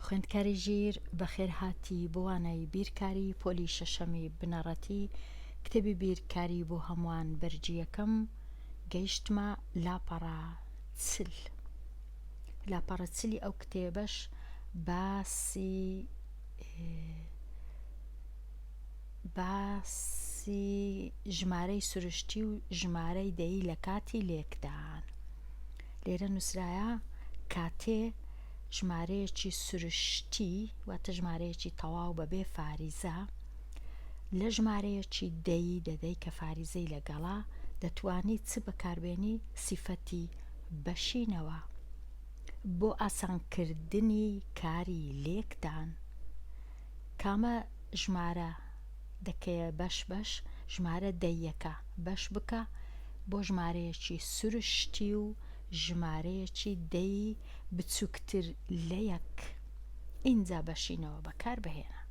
خوێندکاری ژیر بەخێر هاتی بۆوانای بیرکاری پۆلی شەشەمی بنەڕەتی کتێبی بیرکاری بۆ هەمووان بەرجی یەکەم گەیشتمە لاپەڕە چل. لاپەڕە چلی ئەو کتێبەش باسی ژمارەی سروشتی و ژمارەی دەیی لە کاتی لێکدان. لێرە نووسرایە کاتێ ژمارەیەکی سروشتی واتە ژمارەیەکی تەواو بەبێ فاریزە لە ژمارەیەکی دەیی دەدەی کە فاریزەی لەگەڵا دەتوانی چ بەکاربێنی سیفەتی بەشینەوە بۆ ئاسانکردنی کاری لێکدان. کامە ژمارە دەکەیە بەش ژمارە دەیەکە بەش بکە بۆ ژمارەیەکی سروشتی و ژمارەیەکی دەی بچووکتر لە یەک ئینجا بەشینەوە بەکار بهێنە.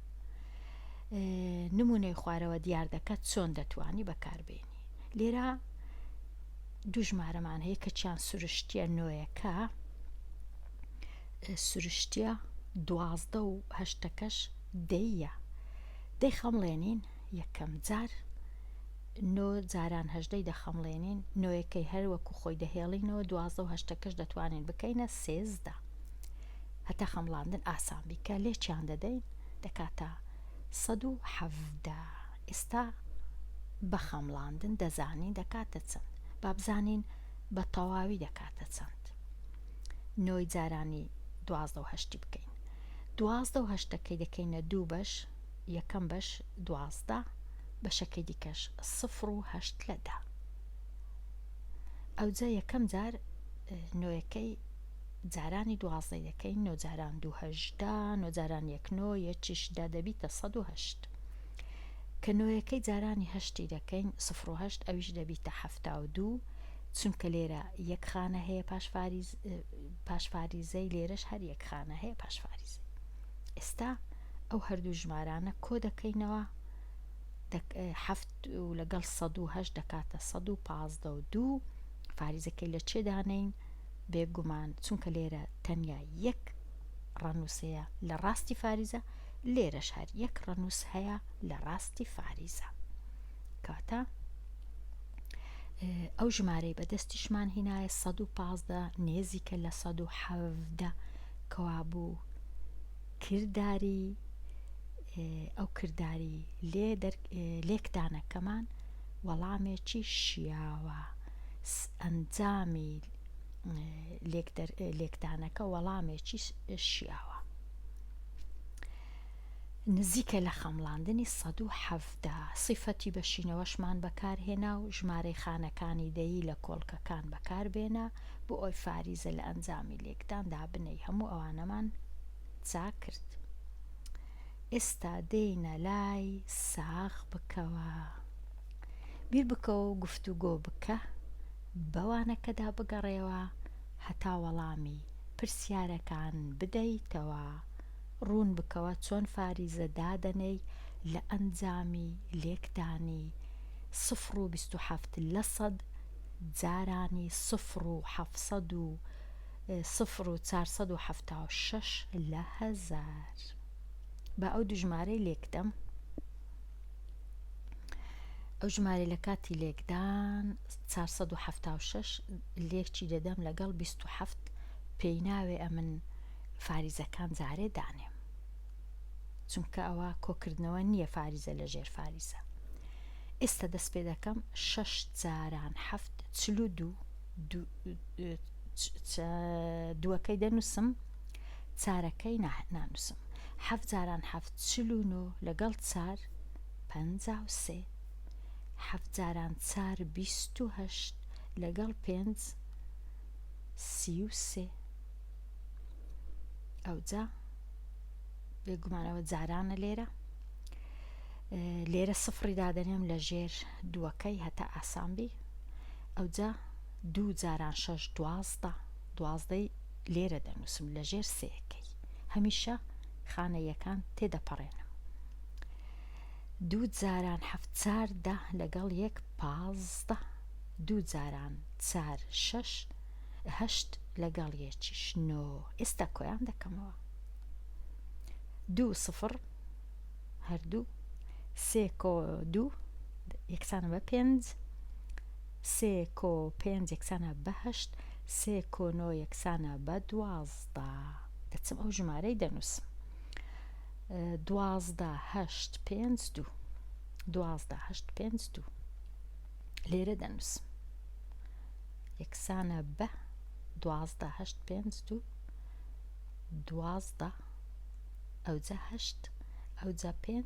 نمونەی خوارەوە دیار دەکات چۆن دەتوانی بەکاربێنی. لێرە دوو ژمارەمان هەیە کە چیان سروشتیە نۆیەکە سروشتیە 12 و هەشتەکەش دەیە. دەی خەمڵێنین یەکەم جار نۆ جاران هەژدەی دەخەمڵێنین نۆیەکەی هەر وەکو خۆی دەهێڵینەوە 12 و هەشتەکەش دەتوانین بکەینە 13 هەتا خەمڵاندن ئاسان بیکە لێ چیان دەدەین دەکاتە 117. ئێستا بە خەمڵاندن دەزانین دەکاتە چەند با بزانین بە تەواوی دەکاتە چەند. نۆی جارانی 12 و هەشتی بکەین 12 و هەشتەکەی دەکەینە دوو بەش یەکەم بەش 12 بەشەکەی دیکەش 0 و 8 لەدا. ئەوجا یەکەم جار نۆیەکەی جارانی 12 دەکەین 9 جاران 2 هەژدە 9 جاران 1 9 یەکیشدا دەبیتە 108 کە نۆیەکەی جارانی هەشتی دەکەین 0 و 8 ئەویش دەبیتە 72 چونکە لێرە یەک خانە هەیە پاشفاریزەی لێرەش هەر یەک خانە هەیە پاشفاریزەی. ئێستا ئەو هەردوو ژمارانە کۆ دەکەینەوە 7 و لەگەڵ 108 دەکاتە 152 فاریزەکەی لە چێدانین بێگومان چونکە لێرە تەنیا یەک ڕەنووسەیە لە ڕاستی فاریزە لێرەش هەر یەک ڕەنووس هەیە لە ڕاستی فاریزە کاتە ئەو ژمارەی بەدەستیشمان هینایە 115 نێزیکە لە 117 کەوا بوو کردداری ئەو کردداری لێکدانەکەمان وەڵامێکی شیاوە ئەنجامی لێکدانەکە وەڵامێکی شیاوە نزیکە لە خەمڵاندنی 117. سیفەتی بەشینەوەشمان بەکارهێنا و ژمارەی خانەکانی دەیی لە کۆڵکەکان بەکاربێنە بۆ ئەوی فاریزە لە ئەنجامی لێکدان دابنەی هەموو ئەوانەمان چا کرد. ئێستا دێینە لای ساغ بکەوە بیر بکەوە و گفتوگۆ بکە بەوانەکەدا بگەڕێەوە هەتا وەڵامی پرسیارەکان بدەیتەوە ڕوون بکەوە چۆن فاریزە دادەنەی لە ئەنجامی لێکدانی 0 و 27 لە 100 جارانی 0 و 700 و 0 و 476 لە 1000. بە ئەو دوو ژمارەی لێکدەم ئەو ژمارە لە کاتی لێکدان 476 لێکی دەدەم لەگەڵ 27 پێی ناوێ ئەمن فاریزەکان جارێ دانێم چونکە ئەوە کۆکردنەوە نییە فاریزە لە ژێر فاریزە. ئێستا دەست پێ دەکەم 6 جاران 7 42 دووەکەی دەنووسم چارەکەی نانووسم 7 جاران 7 49 لەگەڵ 4 53 7 جاران 4 28 لەگەڵ 5 33 ئەوجا بێگومانەوە جارانە لێرە سفری دادەنێم لە ژێر دووەکەی هەتا ئاسانبی ئەوجا 2 جاران 6 12 لێرە دەنووسم لە ژێر سێەکەی هەمیشە خانەیەکان تێدەپەڕێنم 2 جاران 7 لەگەڵ 1 15 2 جاران 4 6 8 لەگەڵ یەکیش 9. ئێستا کۆیان دەکەمەوە 2 0 هەردوو 3 کۆ 2 یەکسانە بە 5 3 کۆ 5 یەکسانە بە 8 3 کۆ 9 یەکسانە بە 12 دەچم ئەو ژمارەی دەنووسم 12 8 5 2 12 8 5 2 لێرە دەنووسم یەکسانە بە 12 8 5 2 12 ئەوجا 8 ئەوجا 5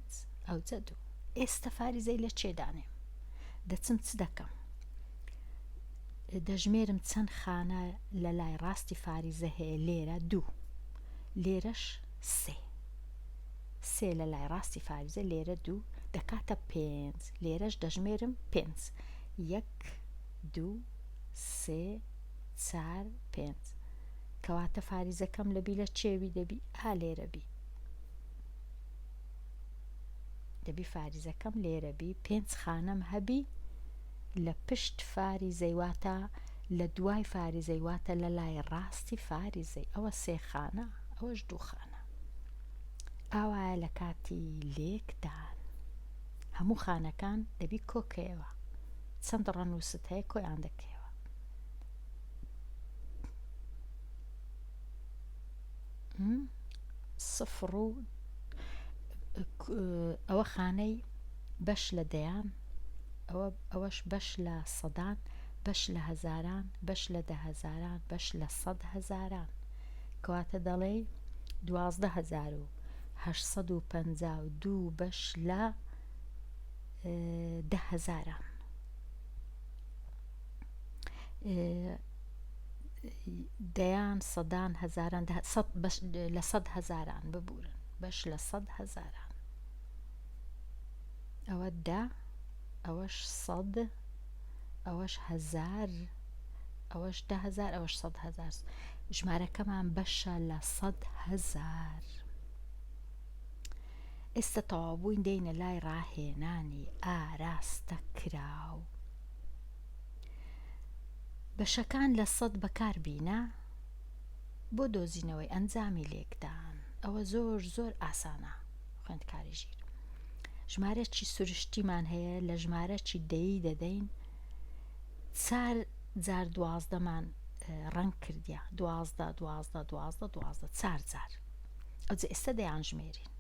ئەوجا 2 ئێستا فاریزەی لە چێدانێ دەچم چ دەکەم دەژمێرم چەند خانە لە لای ڕاستی فاریزە هەیە لێرە 2 لێرەش 3 لە لای ڕاستی فاریزە لێرە 2 دەکاتە 5 لێرەش دەژمێرم 5 1 2 3 4 5 کەواتە فاریزەکەم لەبی لە چێوی دەبی لێرە بی دەبی فاریزەکەم لێرە بی 5 خانەم هەبی لە پشت فاریزەی واتە لە دوای فاریزەی واتە لە لای ڕاستی فاریزەی ئەوە 3 خانە ئەوەش 2 خانە ئاوایە لە کاتی لێکدان هەموو خانەکان دەبی کۆکەوە چەند ڕەنووست هەیە کۆیان دەکەوە سفر و ئەوە خانەی بەش لە دەیان ئەوەش بەش لە سەدان بەش لە هەزاران بەش لە دەهەزاران بەش لە 100 هەزاران کەواتە دەڵێ 12,852 بەش لە 10,000 دەیان سەدان هەزاران لە 100 هەزاران ببورن بەش لە 100 هەزاران ئەوە 10 ئەوەش 100 ئەوەش 1000 ئەوەش 10,000 ئەوەش 100,000 ژمارەکەمان بەشە لە 100,000 ئێستا تەواوبووین دێینە لای ڕاهێنانی ئاراستە کراو بەشەکان لە 100 بەکاربینە بۆ دۆزینەوەی ئەنجامی لێکدان ئەوە زۆر ئاسانە خوێندکاری ژیر ژمارەی سروشتیمان هەیە لە ژمارەی دەیی دەدەین 4 جار 12مان ڕەنگ کردیا 12 12 12 12 4 جار ئەوجا ئێستا دەیان ژمێرین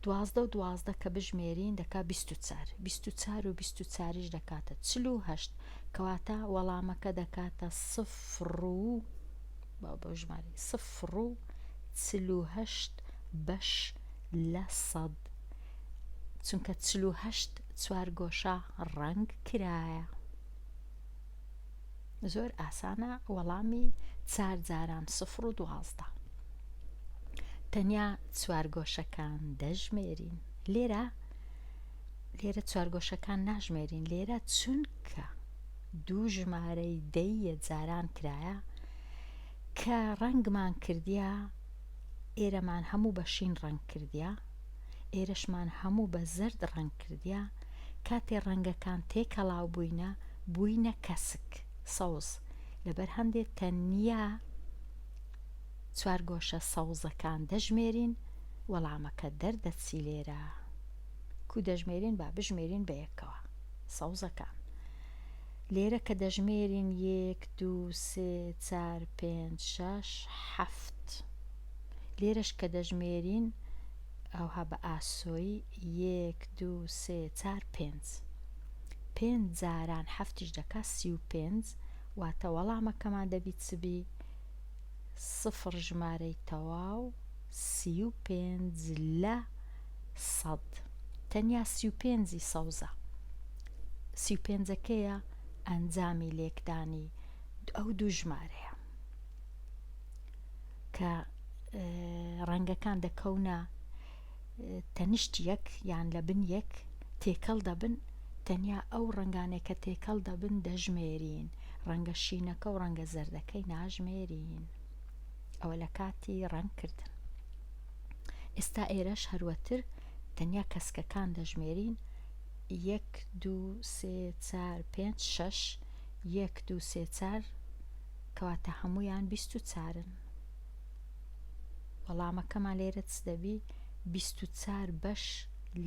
12 و 12 کە بژمێرین دەکا 24 24 و 24ش دەکاتە 48 کەواتە وەڵامەکە دەکاتە 0 و بۆ ژماری 0 و 48 بەش لە 100 چونکە 48 چوار گۆشە ڕەنگ کرایە زۆر ئاسانە وەڵامی 4 جاران 0 و 12 تەنیا چوار گۆشەکان دەژمێرین لێرە چوار گۆشەکان ناژمێرین لێرە چونکە دوو ژمارەی دەیە جاران کرایە کە ڕەنگمان کردیا ئێرەمان هەموو بە شین ڕەنگ کردیا ئێرەشمان هەموو بە زەرد ڕەنگ کردیا کاتێ ڕەنگەکان تێکەڵاو بووینە کەسک سەوز لەبەر هەندێک تەنیا چوار گۆشە سەوزەکان دەژمێرین وەڵامەکە دەردەچی لێرە کو دەژمێرین با بژمێرین بە یەکەوە سەوزەکان لێرە کە دەژمێرین 1 2 3 4 5 6 7 لێرەش کە دەژمێرین ئەوها بە ئاسۆیی 1 2 3 4 5 جاران هەفتیش دەکا 35 واتە وەڵامەکەمان دەبیت چبی 0 ژمارەی تەواو 35 لە 100 تەنیا 35 سەوزە 35ەکەیە ئەنجامی لێکدانی ئەو دوو ژمارەیە کە ڕەنگەکان دەکەونە تەنیشت یەک یان لە بن یەک تێکەڵ دەبن تەنیا ئەو ڕەنگانێک کە تێکەڵ دەبن دەژمێرین ڕەنگە شینەکە و ڕەنگە زەردەکەی ناژمێرین ئەوە لە کاتی ڕەنگکردن ئێستا ئێرەش هەروەتر تەنیا کەسکەکان دەژمێرین 1 2 3 4 5 6 1 2 3 4 کەواتە هەمویان 24ن وەڵامەکەمان لێرە چ دەبی 24 بەش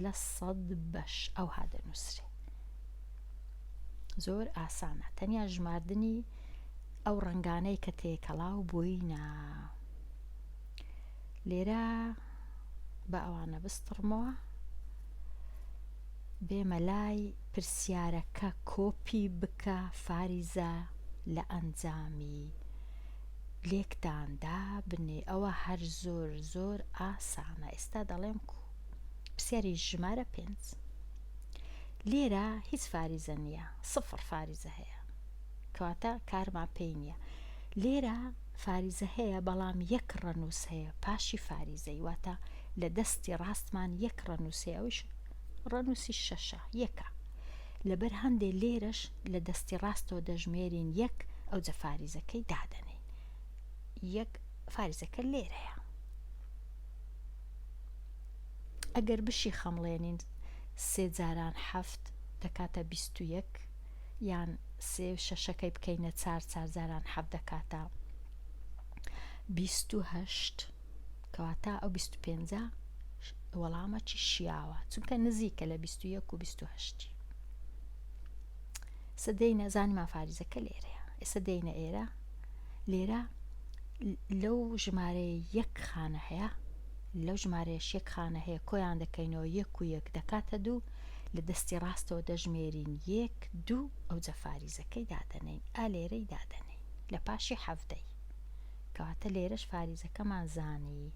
لە 100 بەش ئەو هادەنووسرێ. زۆر ئاسانە، تەنیا ژماردنی ئەو ڕەنگانەی کە تێکەڵاو بووینە. لێرە بە ئەوانە بستڕمەوە، بێمە لای پرسیارەکە کۆپی بکە فاریزە لە ئەنجامی لێکتاندا بنێ. ئەوە هەر زۆر زۆر ئاسانە. ئێستا دەڵێم پرسیاری ژمارە 5 لێرە هیچ فاریزە نییە، 0 فاریزە هەیە، کەواتە کارمان پێی نییە. لێرە فاریزە هەیە بەڵام 1 ڕەنووس هەیە پاشی فاریزەی، واتە لە دەستی ڕاستمان 1 ڕەنووس هەیە، ئەویش ڕەنووسی 6 یەکە. لەبەر هەندێک لێرەش لە دەستی ڕاستەوە دەژمێرین 1، ئەوجە فاریزەکەی دادەنین. 1 فاریزەکە لێرەیە. ئەگەر بشی خەمڵێنین 3 جاران 7 دەکاتە 21، یان 3 و 6ەکەی بکەینە 4 جاران 7 دەکاتە 28، کەواتە ئەو 25 وەڵامەکی شیاوە، چونکە نزیکە لە 21 و 28. سەدەی نەزانیمان فاریزەکە لێرەیە. ئێستا دێنە ئێرە، لێرە لەو ژمارەیە 1 خانە هەیە، لەو ژمارەیەش 1 خانە هەیە، کۆیان دەکەینەوە 1 و 1 دەکاتە 2، لە دەستی ڕاستەوە دەژمێرین 1 2، ئەوجە فاریزەکەی دادەنین، لێرەی دادەنین لە پاشی 7، کەواتە لێرەش فاریزەکەمان زانی.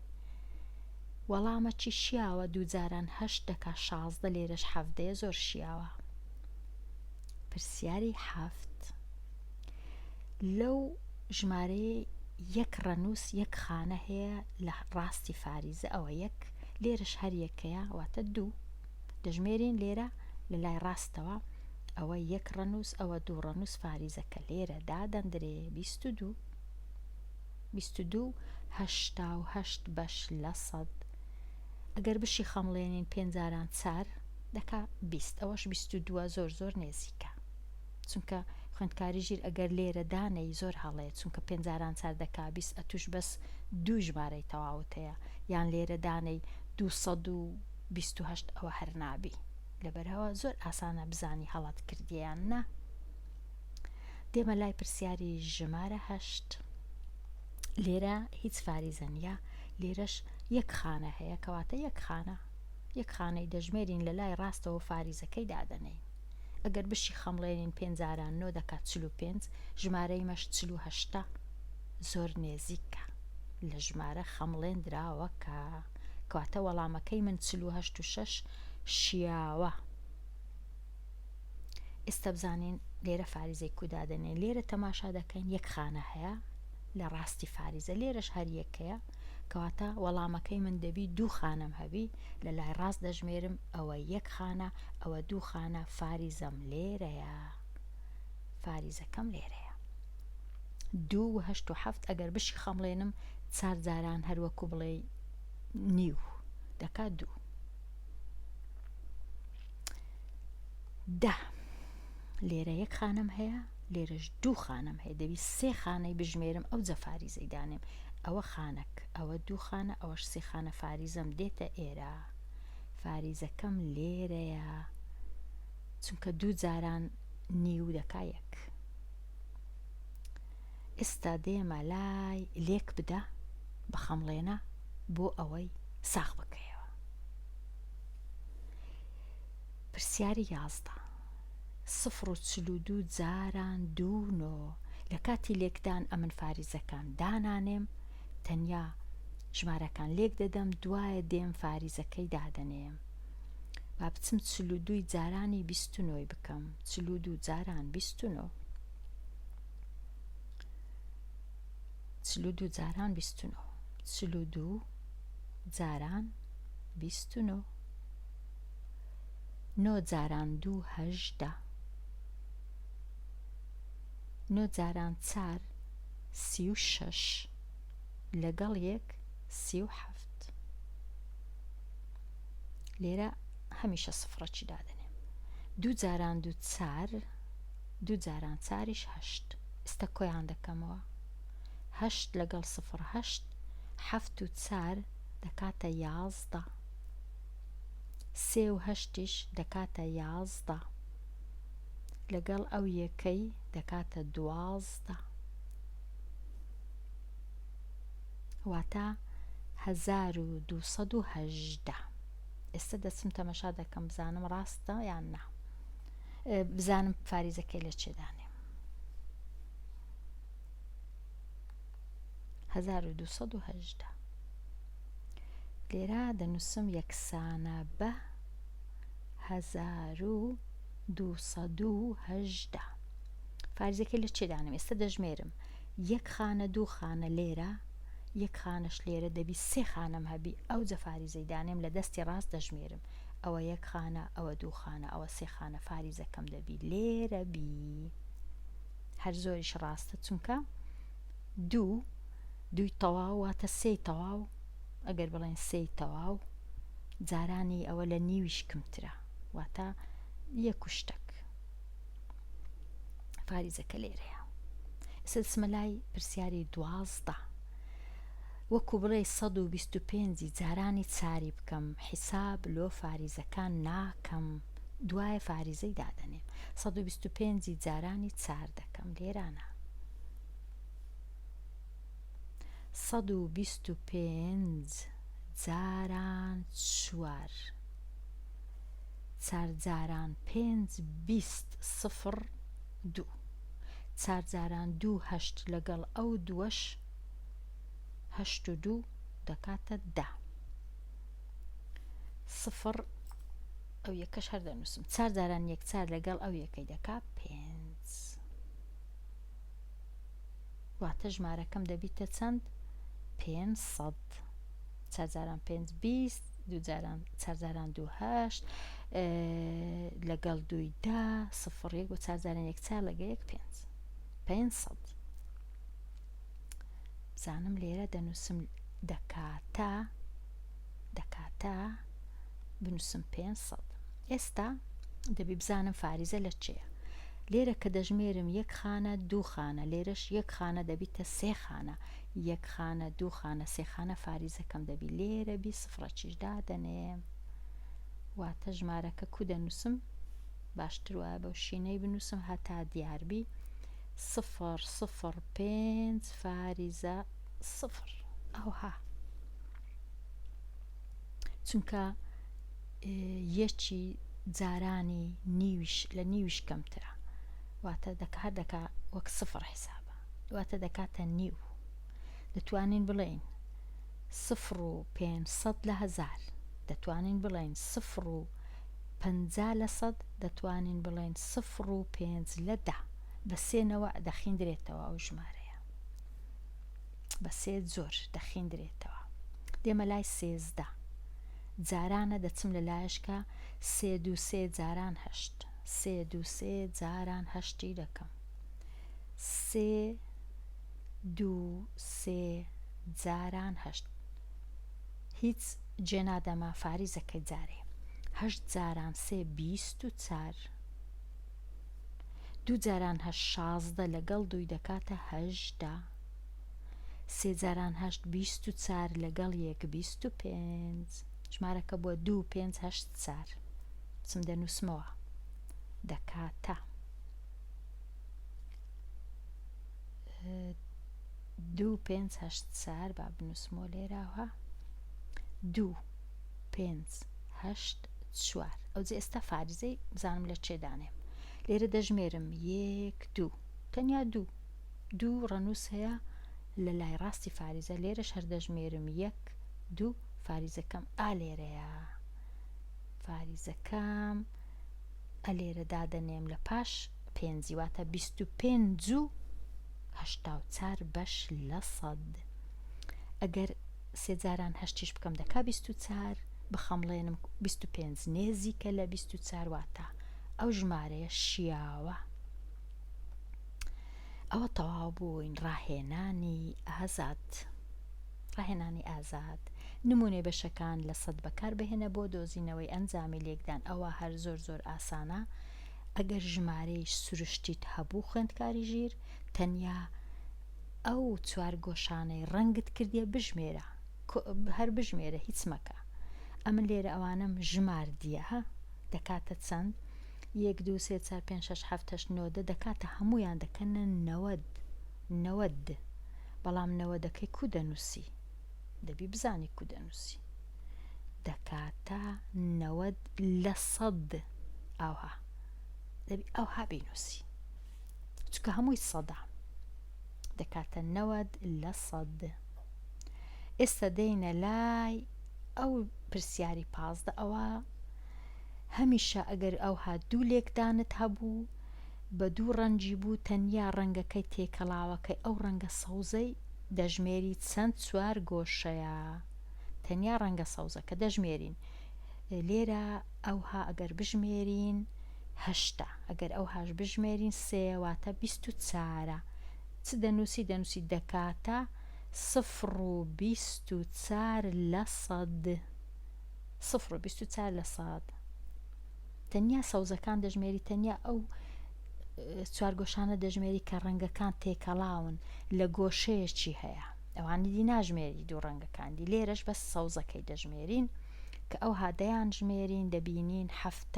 وەڵامەکی شیاوە 2 جاران 8 دەکا 16، لێرەش 7 زۆر شیاوە. پرسیاری 7 لەو ژمارەیە 1 ڕەنووس 1 خانە هەیە لە ڕاستی فاریزە، ئەوە 1، لێرەش هەر یەکەیە، واتە 2 دەژمێرین لێرە لە لای ڕاستەوە، ئەوە 1 ڕەنووس، ئەوە 2 ڕەنووس، فاریزەکە لێرە دادەندرێ 22. 22 88 بەش لە 100. ئەگەر بشی خەمڵێنین 5 جاران 4 دەکا 20، ئەوەش 22 زۆر زۆر نێزیکە، چونکە خوێندکاری ژیر ئەگەر لێرە دانەی زۆر هەڵەیە، چونکە 5 جاران 4 دەکا 20، ئەتوش بەس 2 ژمارەی تەواوت هەیە، یان لێرە دانەی 228، ئەوە هەر نابی. لەبەرەوە زۆر ئاسانە بزانی هەڵات کردیان نا. دێمە لای پرسیاری ژمارە 8. لێرە هیچ فاریزە نیە، لێرەش 1 خانە هەیە، کەواتە 1 خانەی دەژمێرین لە لای ڕاستەوە فاریزەکەی دادەنین. ئەگەر بشی خەمڵێنین 5 جاران 9 دەکات 45، ژمارەی مەش 48 زۆر نێزیکە لە ژمارە خەمڵێن دراوەکە، کەواتە وەڵامەکەی من 48 و 6 شیاوە. ئێستا بزانین لێرە فاریزەی کودادەنێن. لێرە تەماشا دەکەین 1 خانە هەیە لە ڕاستی فاریزە، لێرەش هەر یەکەیە، کەواتە وەڵامەکەی من دەبی 2 خانەم هەبی، لە لای ڕاست دەژمێرم، ئەوە 1 خانە، ئەوە 2 خانە، فاریزەم لێرەیە، فاریزەکەم لێرەیە. 2 و 8 و 7 ئەگەر بشی خەمڵێنم 4 جاران هەروەکو بڵێ نیو دەکات 2. 10 لێرە 1 خانەم هەیە، لێرەش 2 خانەم هەیە، دەبی 3 خانەی بژمێرم، ئەوجە فاریزەی دانێم، ئەوە خانەک، ئەوە 2 خانە، ئەوەش 3 خانە، فاریزەم دێتە ئێرە، فاریزەکەم لێرەیە، چونکە 2 جاران نیو دەکا 1. ئێستا دێمە لای لێک بدە بە خەمڵێنە بۆ ئەوەی ساغ بکەیەوە. پرسیاری 11 0 جاران 2 لە کاتی لێکدان ئەمن فاریزەکان دانانێم، تەنیا ژمارەکان لێک دەدەم، دوایە دێم فاریزەکەی دادەنێم. با بچم 42 جارانی 29 بکەم، 42 جاران 29، 42 جاران 29، 42 جاران 29، 9 جاران 2 18، 9 جاران 4 36 لەگەڵ 1 37. لێرە هەمیشە سفرەکی دادەنێم. 2 جاران 2 4، 2 جاران 4ش 8. ئێستا کۆیان دەکەمەوە، 8 لەگەڵ 0 8، حەفت و چار دەکاتە 11 3 و 8 دەکاتە 11 لەگەڵ ئەو یەکەی دەکاتە 12 واتە 1218. ئێستا دەچم تەمەشا دەکەم بزانم ڕاستە یان نا، بزانم فاریزەکەی لە چێدانێ. 1218 لێرە دەنووسم یەکسانە بە 1218. فاریزەکەی لە چێدانم؟ ئێستا دەژمێرم یەک خانە دوو خانە لێرە، یەک خانەش لێرە دەبی 3 خانەم هەبی، ئەو جە فاریزەی دانێم لە دەستی ڕاست دەژمێرم، ئەوە یەک خانە، ئەوە دوو خانە، ئەوە 3 خانە، فاریزەکەم دەبی لێرە بی. هەر زۆریش ڕاستە چونکە دووی تەواو واتە 3 تەواو، ئەگەر بڵێن 3 تەواو جارانی ئەوە لە نیویش کەمترە، واتە یەک و شتێک. فاریزەکە لێرەیە. ئێستا دەچمە لای پرسیاری 12. وەکو بڵێ 125 جارانی چاری بکەم، حیساب لۆ فاریزەکان ناکەم، دوایە فاریزەی دادەنێم. 125 جارانی چار دەکەم، لێرانە 125 جاران چوار، چار جاران 5 20 0 2، چار جاران 2 8 لەگەڵ ئەو دووەش 8 و 2 دەکاتە 10 0 ئەو یەکەش هەر دەنووسم، چار جاران یەک چار لەگەڵ ئەو یەکەی دەکات 5، واتە ژمارەکەم دەبیتە چەند؟ 500. چار جاران 5 20، چار جاران 2 8 لەگەڵ 2 10 0 1 و چار جاران یەک چار لەگەڵ یەک 500. بزانم لێرە دەنووسم دەکاتە بنووسم 500. ئێستا دەبی بزانم فاریزە لە چێە. لێرە کە دەژمێرم یەک خانە دوو خانە، لێرەش یەک خانە دەبیتە 3 خانە، یەک خانە دوو خانە 3 خانە، فاریزەکەم دەبی لێرە بی سفرەچیش دادەنێم، واتە ژمارەکە کو دەنووسم باشتر وایە بەو شینەی بنووسم هەتا دیاربی 0 0 5 فاریزە 0. ئەوها چونکە یەکی جارانی نیویش لە نیویش کەمترە، واتە هەر دەکا وەک 0 حیسابە، واتە دەکاتە نیو. دەتوانین بڵێین 0 و 500 لە 1000، دەتوانین بڵێین 0 و 50 لە 100، دەتوانین بڵێین 0 و 5 لە 10. بە سێنەوە دەخیندرێتەوە ئەو ژمارەیە، بە سێ زۆر دەخیندرێتەوە. دێمە لای 13 جارانە، دەچم لە لایەشکە 3 2 3 جاران 8، 3 2 3 جاران 8 دەکەم، 3 2 3 جاران 8، هیچ جێنادەما فاریزەکەی جارێ. 8 جاران 3 24، 2 جاران 8 16 لەگەڵ 2 دەکاتە 18، 3 جاران 8 24 لەگەڵ 1 25، ژمارەکە بووە 2 5 8 4. چم دەنووسمەوە دەکاتە 2 5 8 4 با بنووسمەوە لێراوە 2 5 8 4. ئەوجێ ئێستا فاریزەی بزانم لە چێدانێم. لێرە دەژمێرم 1 2 تەنیا 2 ڕەنووس هەیە لە لای ڕاستی فاریزە، لێرەش هەر دەژمێرم 1 2 فاریزەکەم ئالێرەیە، فاریزەکەم ئەلێرە دادەنێم لە پاش 5، واتە 25 و 84 بەش لە 100. ئەگەر 3 جاران 8 بکەم دەکا 24، بخەمڵێنم 25 نێزیکە لە 24، واتە ئەو ژمارەیە شیاوە. ئەوە تەواو بووین ڕاهێنانی ئازاد. نمونێ بەشەکان لە 100 بەکار بهێنە بۆ دۆزینەوەی ئەنجامی لێکدان. ئەوە هەر زۆر ئاسانە. ئەگەر ژمارەی سروشتیت هەبوو خوێندکاری ژیر، تەنیا ئەو چوار گۆشانەی ڕەنگت کردیە بژمێرە، هەر بژمێرە هیچ مەکە. ئەمن لێرە ئەوانم ژماردیە دەکاتە چەند 1 2 3 4 5 6 7 8 9 دەکاتە هەمویان دەکەنە 90 بەڵام 90ەکەی کو دەنووسی دەبی بزانی کو دەنووسی دەکاتە 90 لە 100 ئەوها دەبی ئەوها بینووسی چکە هەمووی سەدا دەکاتە 90 لە 100. ئێستا دەینە لای ئەو پرسیاری 15 ئەوە هەمیشە ئەگەر ئەوها دوو لێکدانت هەبوو بە دوو ڕەنجی بوو تەنیا ڕەنگەکەی تێکەڵاوەکەی ئەو ڕەنگە سەوزەی دەژمێری چەند چوار گۆشەیە تەنیا ڕەنگە سەوزەکە دەژمێرین. لێرە ئەوها ئەگەر بژمێرین 8 ئەگەر ئەوهاش بژمێرین 3 واتە 24 چ دەنووسی دەکاتە 0.24 لە 100 0.24 لە 100 تەنیا سەوزەکان دەژمێری تەنیا ئەو چوار گۆشانە دەژمێری کە ڕەنگەکان تێکەڵاون لە گۆشەیەکی هەیە ئەوانی دی ناژمێری دوو ڕەنگەکاندی لێرەش بەس سەوزەکەی دەژمێرین کە ئەو هادەیان ژمێرین دەبینین 7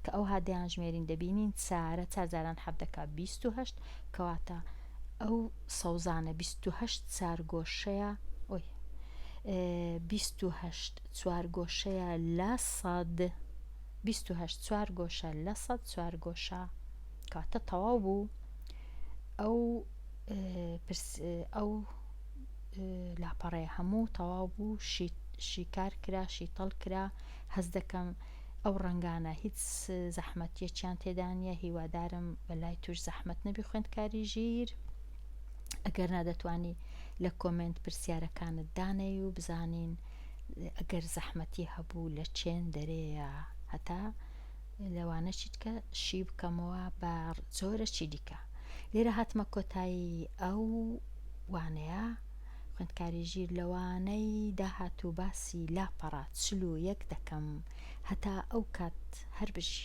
کە ئەو هادەیان ژمێرین دەبینین 4 جاران 7 دەکات 28 کەواتە ئەو سەوزانە 28 چوار گۆشەیە 28 چوار گۆشەیە لە 100 28 چوار گۆشە لە 100 چوار گۆشە کاتە تەواو بوو. ئەو لاپەڕەیە هەموو تەواو بوو شیکار کرا شیتەڵ کرا هەز دەکەم ئەو ڕەنگانە هیچ زەحمەتیەکیان تێدا نیە هیوادارم بەلای توش زەحمەت نەبی خوێندکاری ژیر ئەگەر نادەتوانی لە کۆمنت پرسیارەکانت دانەی و بزانین ئەگەر زەحمەتی هەبوو لە چێن دەرەیە هەتا لەوانە چیت کە شی بکەمەوە بە زۆرە چی دیکە. لێرە هاتمە کۆتایی ئەو وانەیە خوێندکاری ژیر لەوانەی داهاتوو باسی لاپەڕە 41 دەکەم هەتا ئەو کات هەر بژی.